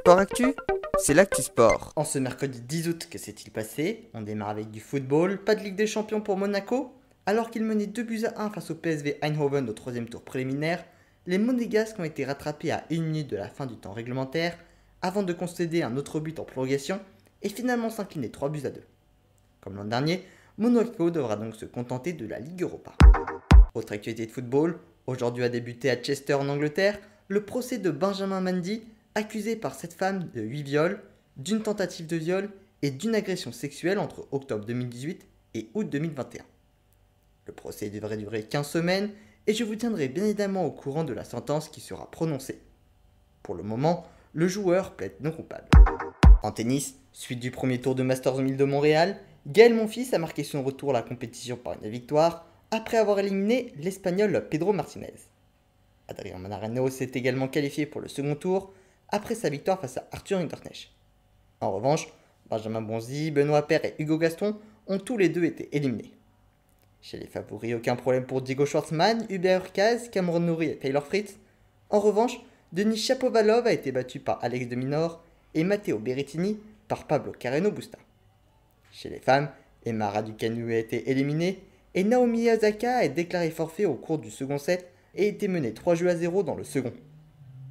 Sport Actu, c'est l'actu sport. En ce mercredi 10 août, que s'est-il passé? On démarre avec du football, pas de Ligue des Champions pour Monaco. Alors qu'il menait 2-1 face au PSV Eindhoven au troisième tour préliminaire, les Monégasques ont été rattrapés à 1 minute de la fin du temps réglementaire avant de concéder un autre but en prolongation et finalement s'incliner 3-2. Comme l'an dernier, Monaco devra donc se contenter de la Ligue Europa. Autre actualité de football, aujourd'hui a débuté à Chester en Angleterre le procès de Benjamin Mendy, accusé par cette femme de 8 viols, d'une tentative de viol et d'une agression sexuelle entre octobre 2018 et août 2021. Le procès devrait durer 15 semaines et je vous tiendrai bien évidemment au courant de la sentence qui sera prononcée. Pour le moment, le joueur plaide non coupable. En tennis, suite du premier tour de Masters 1000 de Montréal, Gaël Monfils a marqué son retour à la compétition par une victoire après avoir éliminé l'Espagnol Pedro Martinez. Adrián Manarino s'est également qualifié pour le second tour après sa victoire face à Arthur Hinderknecht. En revanche, Benjamin Bonzi, Benoît Paire et Hugo Gaston ont tous les deux été éliminés. Chez les favoris, aucun problème pour Diego Schwartzmann, Hubert Hurkacz, Cameron Norrie et Taylor Fritz. En revanche, Denis Shapovalov a été battu par Alex de Minaur et Matteo Berrettini par Pablo Carreno Busta. Chez les femmes, Emma Raducanu a été éliminée et Naomi Osaka a déclaré forfait au cours du second set et été menée 3-0 dans le second.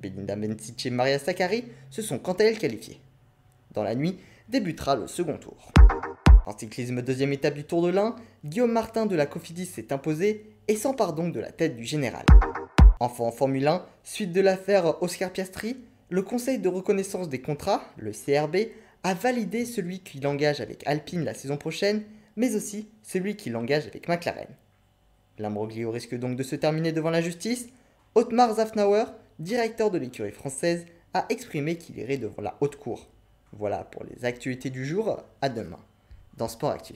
Belinda Bencic et Maria Sakkari se sont quant à elles qualifiées. Dans la nuit, débutera le second tour. En cyclisme, deuxième étape du Tour de l'Ain, Guillaume Martin de la Cofidis s'est imposé et s'empare donc de la tête du général. Enfin en Formule 1, suite de l'affaire Oscar Piastri, le Conseil de reconnaissance des contrats, le CRB, a validé celui qu'il engage avec Alpine la saison prochaine, mais aussi celui qu'il engage avec McLaren. L'imbroglio risque donc de se terminer devant la justice. Otmar Szafnauer, directeur de l'écurie française, a exprimé qu'il irait devant la haute cour. Voilà pour les actualités du jour, à demain dans Sport Actu.